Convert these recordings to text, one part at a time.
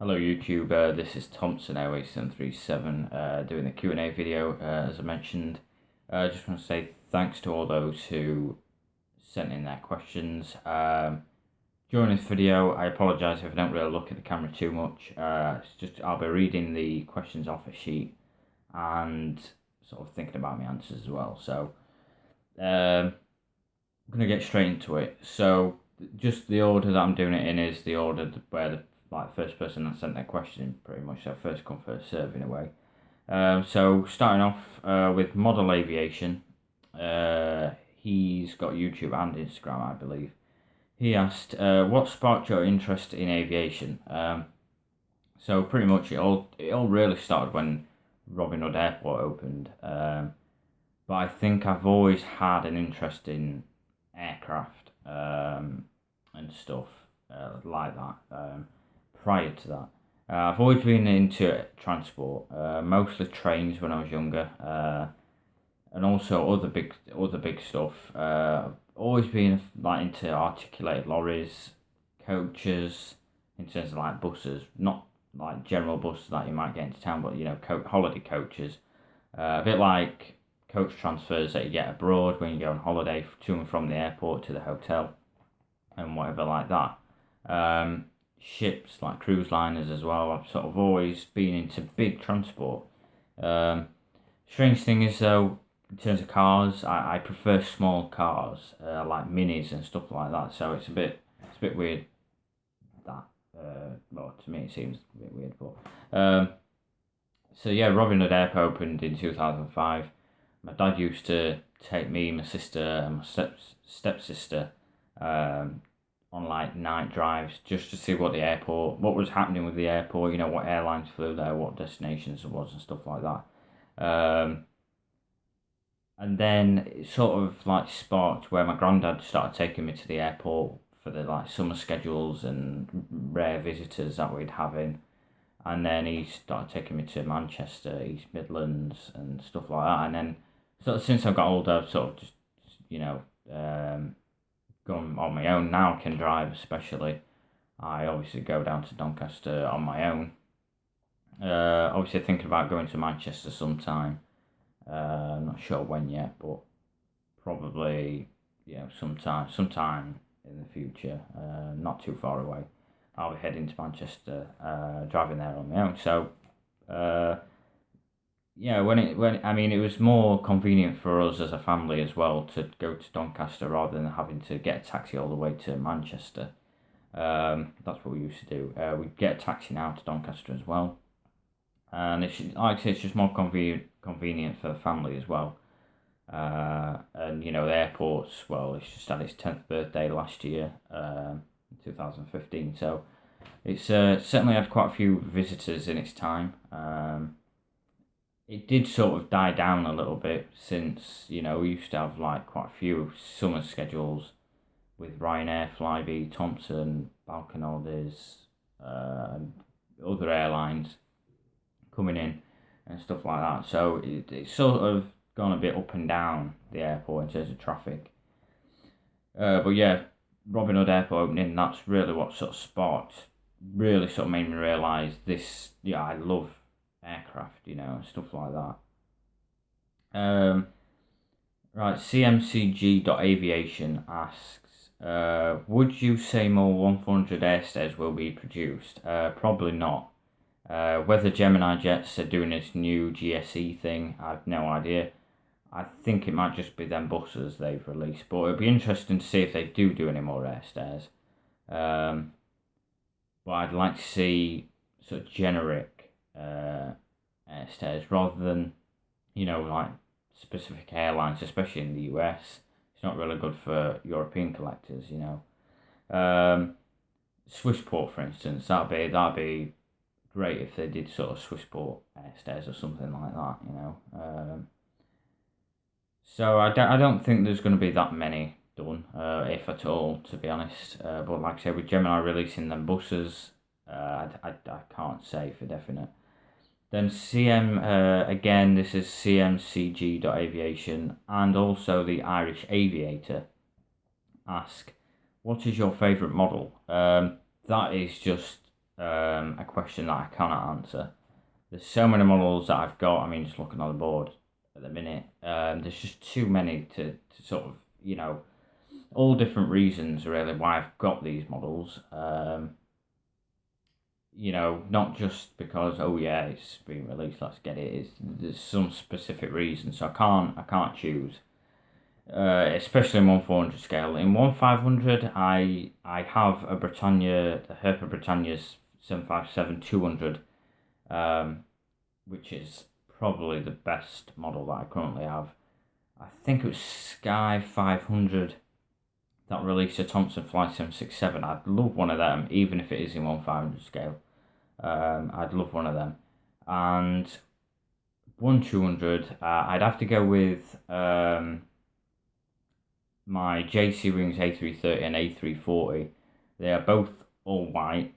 Hello YouTube, this is Thompson Airways 737 doing the Q&A video as I mentioned. I just want to say thanks to all those who sent in their questions. During this video I apologise if I don't really look at the camera too much. It's just I'll be reading the questions off a sheet and sort of thinking about my answers as well. So I'm going to get straight into it. So just the order that I'm doing it in is the order where the first person that sent their question in, pretty much, so first come first serve in a way. So starting off with Model Aviation, he's got YouTube and Instagram, I believe. He asked, what sparked your interest in aviation? So pretty much it all really started when Robin Hood Airport opened. But I think I've always had an interest in aircraft and stuff like that. Prior to that, I've always been into transport, mostly trains when I was younger, and also other big stuff. Always been into articulated lorries, coaches, in terms of buses, not like general buses that you might get into town, but holiday coaches, a bit like coach transfers that you get abroad when you go on holiday to and from the airport to the hotel, and whatever like that. Ships like cruise liners as well. I've sort of always been into big transport. Strange thing is though, in terms of cars, I prefer small cars, like minis and stuff like that. So it's a bit weird that. Well, to me it seems a bit weird, but so yeah, Robin Hood Airport opened in 2005. My dad used to take me, my sister, and my stepsister on night drives just to see what was happening with the airport, what airlines flew there, what destinations it was and stuff like that. And then it sort of sparked where my granddad started taking me to the airport for the summer schedules and rare visitors that we'd have in. And then he started taking me to Manchester, East Midlands and stuff like that. And then sort of since I got older, I've sort of just, gone on my own. Now I can drive, especially. I obviously go down to Doncaster on my own. Obviously thinking about going to Manchester sometime. I'm not sure when yet, but probably sometime in the future, not too far away. I'll be heading to Manchester, driving there on my own. So, it was more convenient for us as a family as well to go to Doncaster rather than having to get a taxi all the way to Manchester. That's what we used to do. We'd get a taxi now to Doncaster as well, and it's just more convenient for the family as well. And the airports. Well, it's just had its 10th birthday last year, 2015. So it's certainly had quite a few visitors in its time. It did sort of die down a little bit since, we used to have quite a few summer schedules with Ryanair, Flybe, Thompson, Balkanaldez, and other airlines coming in and stuff like that. So it's sort of gone a bit up and down the airport in terms of traffic. But yeah, Robin Hood Airport opening, that's really what sort of made me realise this, I love aircraft, and stuff like that. Right, CMCG.aviation asks, would you say more 100 airstairs will be produced? Probably not. Whether Gemini Jets are doing this new GSE thing, I have no idea. I think it might just be them buses they've released, but it'd be interesting to see if they do any more airstairs. But I'd like to see sort of generic airstairs rather than, specific airlines, especially in the US. It's not really good for European collectors, Swissport, for instance, that'd be great if they did sort of Swissport airstairs or something like that, So I don't think there's going to be that many done, if at all, to be honest. But like I said, with Gemini releasing them buses, I can't say for definite. Then again, this is CMCG.aviation, and also the Irish Aviator ask, what is your favourite model? That is just a question that I cannot answer. There's so many models that I've got. I mean, just looking on the board at the minute, there's just too many to sort of, all different reasons really why I've got these models. Not just because, oh yeah, it's been released, let's get it. There's some specific reason, so I can't choose. Especially in 1/400 scale. In 1/500, I have a Britannia, the Herpa Britannia's 757-200, which is probably the best model that I currently have. I think it was Sky 500 that released a Thompson Fly 767. I'd love one of them, even if it is in 1/500 scale. I'd love one of them. And 1/200, I'd have to go with my JC Wings A330 and A340. They are both all white,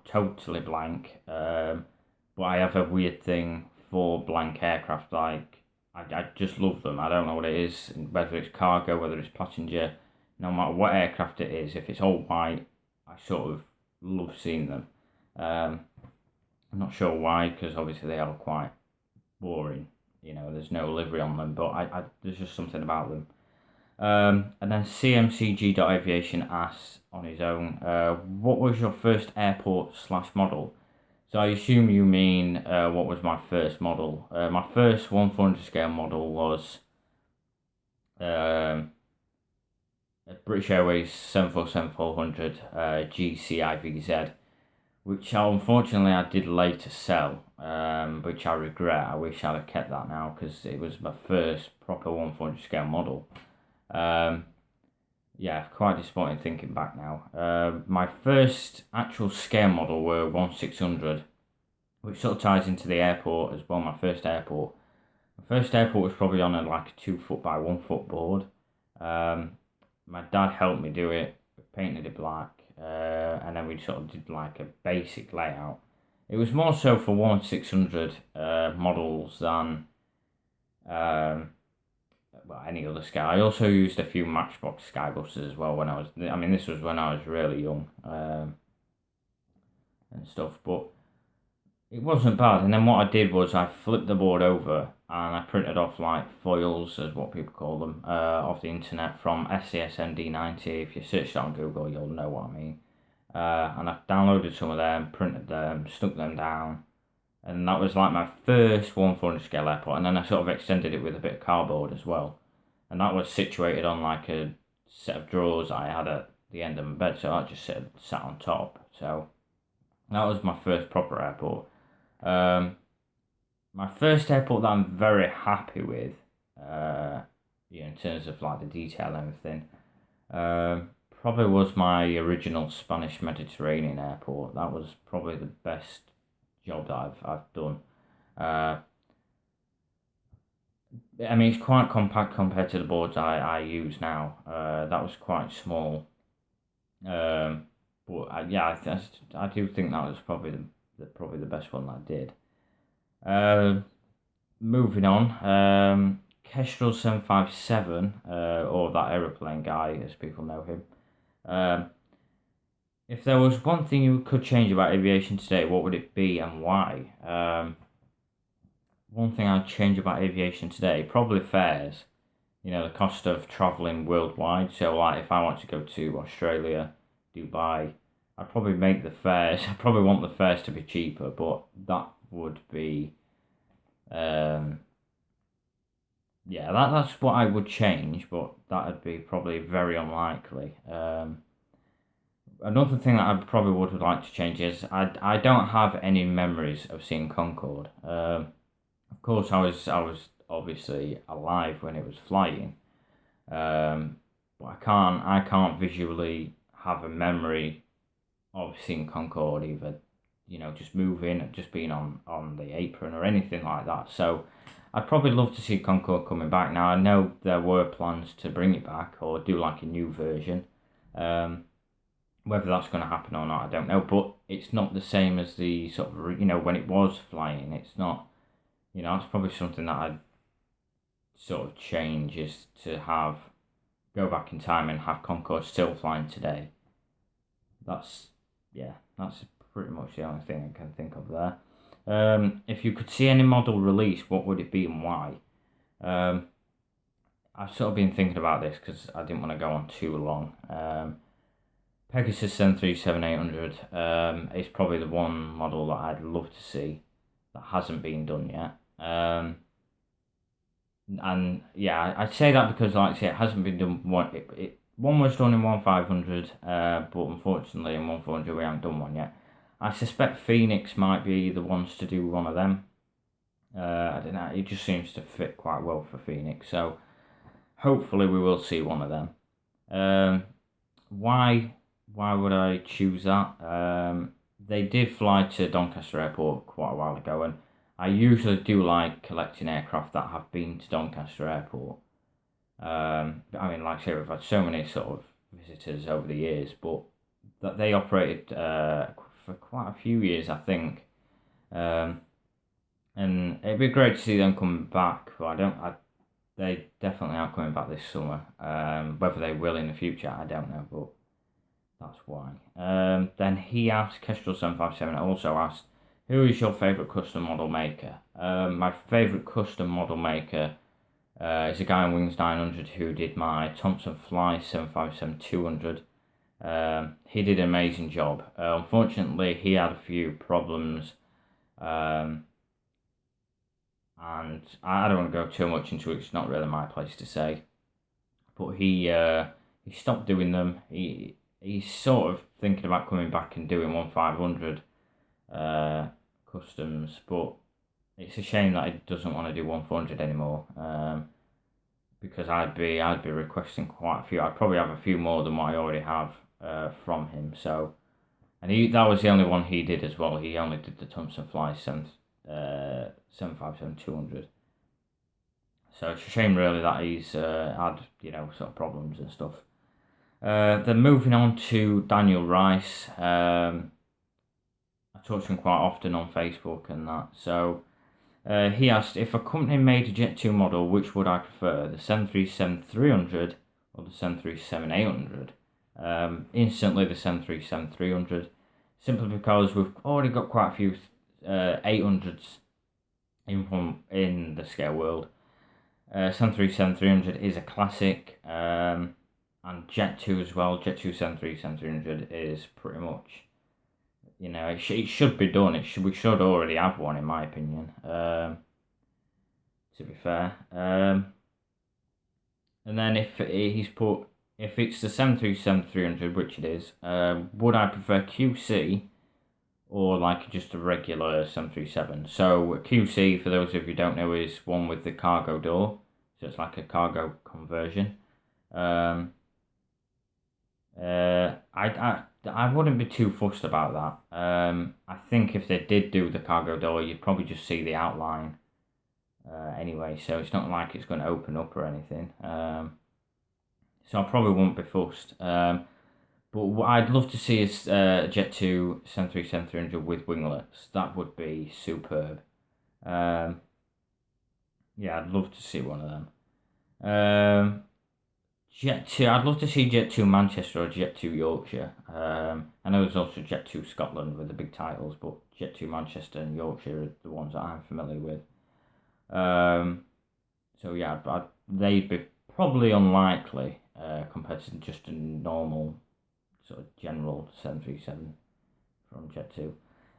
totally blank. But I have a weird thing for blank aircraft. Like, I just love them. I don't know what it is, whether it's cargo, whether it's passenger. No matter what aircraft it is, if it's all white, I sort of love seeing them. I'm not sure why, because obviously they are quite boring. There's no livery on them, but there's just something about them. And then CMCG.aviation asks on his own, what was your first airport / model? So I assume you mean what was my first model. My first 1/400 scale model was a British Airways 747-400 GCIVZ, which unfortunately I did later sell, which I regret. I wish I'd have kept that now, because it was my first proper 1/400 scale model. Quite disappointing thinking back now. My first actual scale model were 1/600, which sort of ties into the airport as well. My first airport was probably on a 2 foot by 1 foot board. My dad helped me do it, painted it black, and then we sort of did a basic layout. It was more so for 1/600 models than any other Sky. I also used a few Matchbox Skybusters as well this was when I was really young, and stuff, but it wasn't bad. And then what I did was I flipped the board over and I printed off foils, as what people call them, off the internet from SCS MD90. If you search that on Google, you'll know what I mean. And I downloaded some of them, printed them, stuck them down, and that was my first 1/400 scale airport. And then I sort of extended it with a bit of cardboard as well, and that was situated on a set of drawers I had at the end of my bed, so I just sat on top. So that was my first proper airport. My first airport that I'm very happy with, in terms of the detail and everything, probably was my original Spanish Mediterranean airport. That was probably the best job that I've done. It's quite compact compared to the boards I use now. That was quite small. But I do think that was probably the best one that I did. Moving on, Kestrel 757, or that aeroplane guy, as people know him. If there was one thing you could change about aviation today, what would it be and why? One thing I'd change about aviation today, probably fares. The cost of travelling worldwide. So if I want to go to Australia, Dubai, I'd probably make the fares. I probably want the fares to be cheaper, but that would be, that's what I would change, but that would be probably very unlikely. Another thing that I probably would like to change is I don't have any memories of seeing Concorde. Of course, I was obviously alive when it was flying, but I can't visually have a memory of seeing Concorde, either just moving, just being on the apron or anything like that. So I'd probably love to see Concorde coming back. Now I know there were plans to bring it back or do a new version. Whether that's going to happen or not, I don't know. But it's not the same as the sort of when it was flying. It's not. That's probably something that I'd sort of change, is to go back in time and have Concorde still flying today. That's pretty much the only thing I can think of there. If you could see any model release, what would it be and why? I've sort of been thinking about this because I didn't want to go on too long. Pegasus 737-800 is probably the one model that I'd love to see that hasn't been done yet. And yeah, I'd say that because, like I say, it hasn't been done. One was done in 1500, but unfortunately in 1400 we haven't done one yet. I suspect Phoenix might be the ones to do one of them. I don't know, it just seems to fit quite well for Phoenix, so hopefully we will see one of them. Why would I choose that? They did fly to Doncaster Airport quite a while ago, and I usually do like collecting aircraft that have been to Doncaster Airport. I mean, like I say, we've had so many sort of visitors over the years, but that they operated for quite a few years, I think. And it'd be great to see them coming back, but they definitely aren't coming back this summer. Whether they will in the future, I don't know, but that's why. Then he asked, Kestrel757 also asked, who is your favourite custom model maker? My favourite custom model maker is a guy on Wings 900 who did my Thompson Fly 757-200. He did an amazing job. Unfortunately, he had a few problems, and I don't want to go too much into it. It's not really my place to say. But he stopped doing them. He's sort of thinking about coming back and doing 1500 customs, but it's a shame that he doesn't want to do 1400 anymore. Because I'd be requesting quite a few. I'd probably have a few more than what I already have from him. So, and that was the only one he did as well. He only did the Thompson Fly 757-200. So it's a shame really that he's had sort of problems and stuff. Then moving on to Daniel Rice. I talk to him quite often on Facebook and that. So he asked, if a company made a Jet 2 model, which would I prefer, the 737-300 or the 737-800? Instantly the 737-300, simply because we've already got quite a few 800s in the scale world. 737-300 is a classic, and Jet 2 as well. Jet 2 737-300 is pretty much, it should be done. We should already have one, in my opinion. To be fair, and then if it's the 737-300, which it is, would I prefer QC or like just a regular 737? So QC, for those of you who don't know, is one with the cargo door, so it's like a cargo conversion. I wouldn't be too fussed about that. I think if they did do the cargo door, you'd probably just see the outline anyway, so it's not like it's going to open up or anything. So I probably won't be fussed. But what I'd love to see is Jet 2 737-300 with winglets. That would be superb. Yeah, I'd love to see one of them. Jet 2, I'd love to see Jet 2 Manchester or Jet 2 Yorkshire. I know there's also Jet 2 Scotland with the big titles, but Jet 2 Manchester and Yorkshire are the ones that I'm familiar with. So yeah, they'd be probably unlikely compared to just a normal sort of general 737 from Jet 2.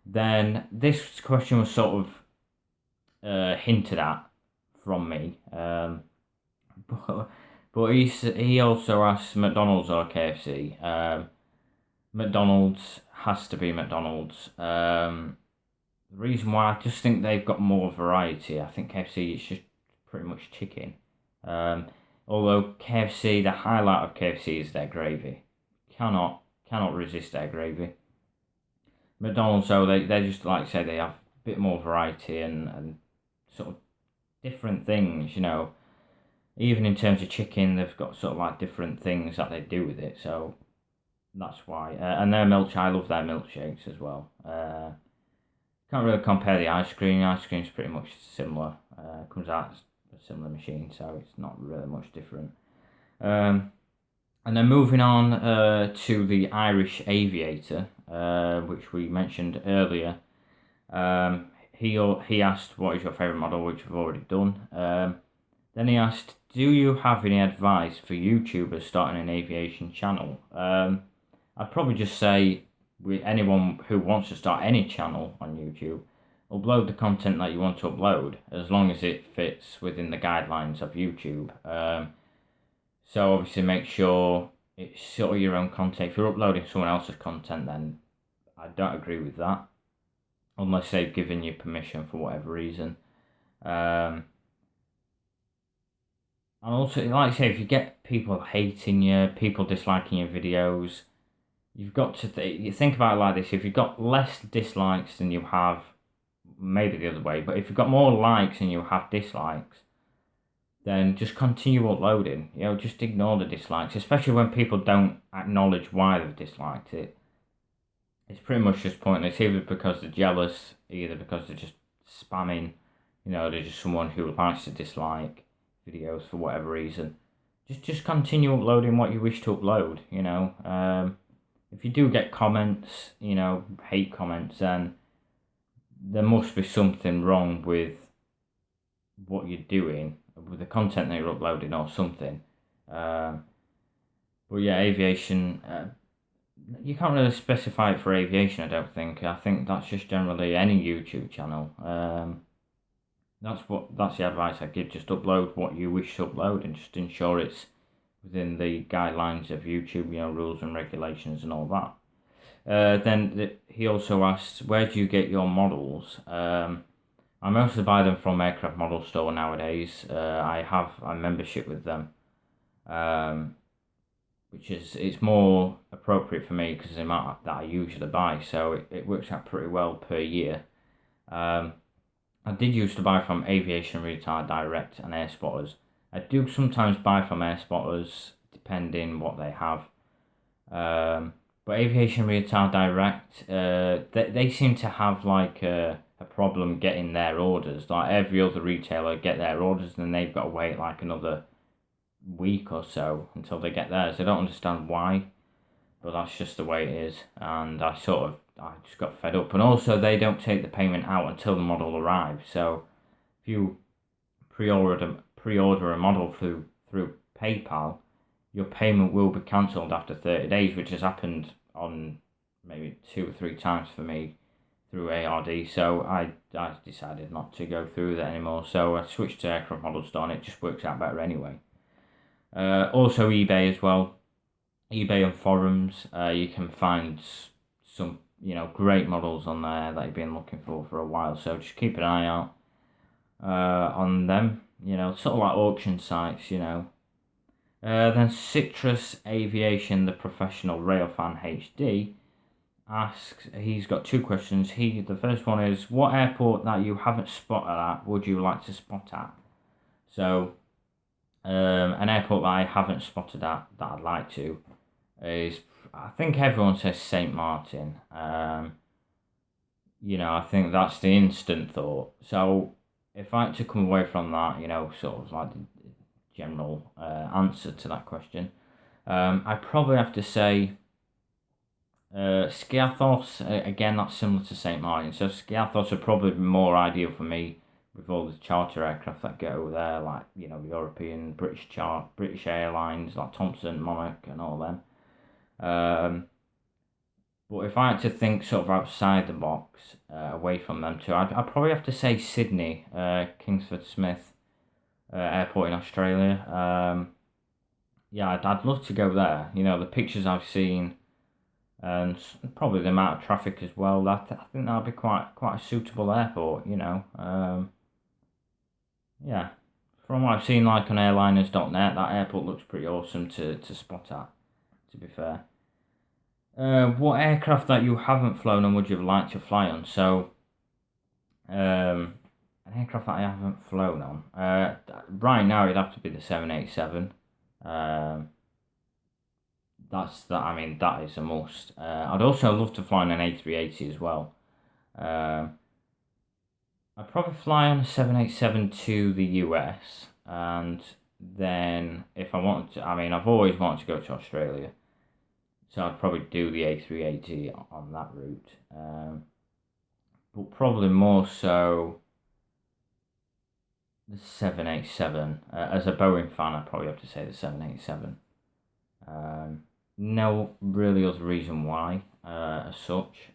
Then this question was sort of hinted at from me, but he also asked McDonald's or KFC. McDonald's has to be McDonald's. The reason why, I just think they've got more variety. I think KFC is just pretty much chicken. Although KFC, the highlight of KFC is their gravy. Cannot resist their gravy. McDonald's, so they just, like I say, they have a bit more variety and sort of different things, Even in terms of chicken, they've got sort of like different things that they do with it, so that's why. And their I love their milkshakes as well. Can't really compare the ice cream. Ice cream's pretty much similar. Comes out as a similar machine, so it's not really much different. And then moving on to the Irish Aviator. which we mentioned earlier. He asked, what is your favourite model, which we've already done. Then he asked, do you have any advice for YouTubers starting an aviation channel? I'd probably just say, with anyone who wants to start any channel on YouTube, upload the content that you want to upload, as long as it fits within the guidelines of YouTube. So obviously make sure it's sort of your own content. If you're uploading someone else's content, then I don't agree with that, unless they've given you permission for whatever reason. And also, like I say, if you get people hating you, people disliking your videos, you've got to you think about it like this: if you've got less dislikes than you have, maybe the other way, but if you've got more likes than you have dislikes, then just continue uploading. Just ignore the dislikes, especially when people don't acknowledge why they've disliked it. It's pretty much just pointless, either because they're jealous, either because they're just spamming, they're just someone who likes to dislike videos for whatever reason. Just continue uploading what you wish to upload, If you do get comments, hate comments, then there must be something wrong with what you're doing, with the content that you're uploading or something. But yeah, aviation, you can't really specify it for aviation, I don't think. I think that's just generally any YouTube channel. That's the advice I give. Just upload what you wish to upload and just ensure it's within the guidelines of YouTube, rules and regulations and all that. Then he also asked, where do you get your models? I mostly buy them from Aircraft Model Store nowadays. I have a membership with them, it's more appropriate for me because of the amount that I usually buy, so it works out pretty well per year. I did used to buy from Aviation Retard Direct and Air Spotters. I do sometimes buy from Air Spotters, depending what they have. But Aviation Retard Direct, they seem to have like a problem getting their orders. Like every other retailer get their orders, and then they've got to wait like another week or so until they get theirs. I don't understand why, but that's just the way it is. And I just got fed up. And also, they don't take the payment out until the model arrives. So if you pre-order a model through PayPal, your payment will be cancelled after 30 days, which has happened on maybe 2 or 3 times for me through ARD. So I decided not to go through that anymore. So I switched to Aircraft Model Store, and it just works out better anyway. Also eBay as well. eBay and forums, you can find some great models on there that you've been looking for a while, so just keep an eye out on them, sort of like auction sites. Then Citrus Aviation, the professional railfan HD, asks, he's got 2 questions. The first one is, what airport that you haven't spotted at would you like to spot at? So an airport that I haven't spotted at that I'd like to is, I think everyone says St. Martin. I think that's the instant thought. So if I had to come away from that, sort of like the general answer to that question, I'd probably have to say Skiathos. Again, that's similar to St. Martin. So Skiathos would probably be more ideal for me, with all the charter aircraft that go there, like European, British Airlines, like Thomson, Monarch, and all them. But if I had to think sort of outside the box, away from them two, I'd probably have to say Sydney, Kingsford Smith Airport in Australia. I'd love to go there. The pictures I've seen, and probably the amount of traffic as well. I think that'd be quite a suitable airport. From what I've seen, like on airliners.net, that airport looks pretty awesome to spot at, to be fair. What aircraft that you haven't flown on would you like to fly on? So, an aircraft that I haven't flown on, right now it'd have to be the 787. That is a must. I'd also love to fly on an A380 as well. I'd probably fly on a 787 to the US, and then if I wanted to, I've always wanted to go to Australia. So I'd probably do the A380 on that route. But probably more so the 787. As a Boeing fan, I'd probably have to say the 787. No really other reason why, as such.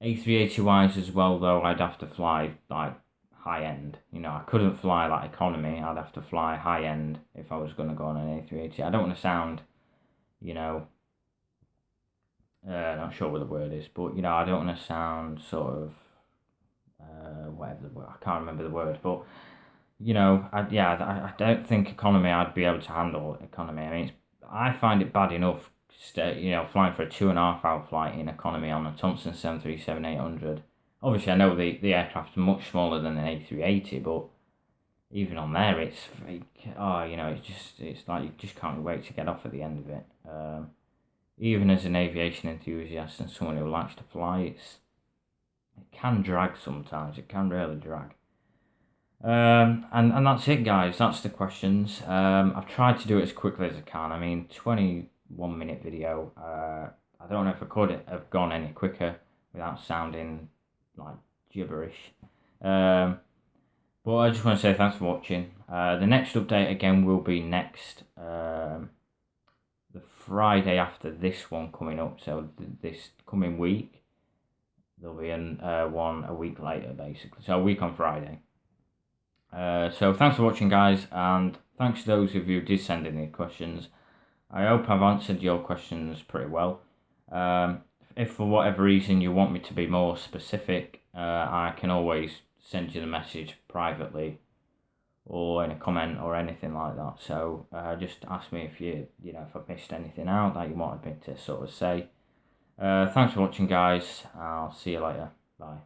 A380 wise as well, though, I'd have to fly like high end. I couldn't fly like economy. I'd have to fly high end if I was going to go on an A380. I don't want to sound, not sure what the word is, but I don't want to sound sort of whatever the word. I can't remember the word, but I don't think economy. I'd be able to handle economy. I mean, I find it bad enough. Flying for a 2.5 hour flight in economy on a Thompson 737-800. Obviously, I know the aircraft's much smaller than an A380, but even on there, it's fake. It's like you just can't wait to get off at the end of it. Even as an aviation enthusiast and someone who likes to fly, it can drag sometimes. It can really drag. And that's it, guys. That's the questions. I've tried to do it as quickly as I can. I mean, 21-minute video. I don't know if I could have gone any quicker without sounding like gibberish. But I just want to say thanks for watching. The next update again will be next the Friday after this one coming up. So this coming week, there'll be one a week later, basically. So a week on Friday. So thanks for watching, guys, and thanks to those of you who did send in the questions. I hope I've answered your questions pretty well. If for whatever reason you want me to be more specific, I can always send you the message privately or in a comment or anything like that. So just ask me if if I've missed anything out that you wanted me to sort of say. Thanks for watching, guys. I'll see you later. Bye.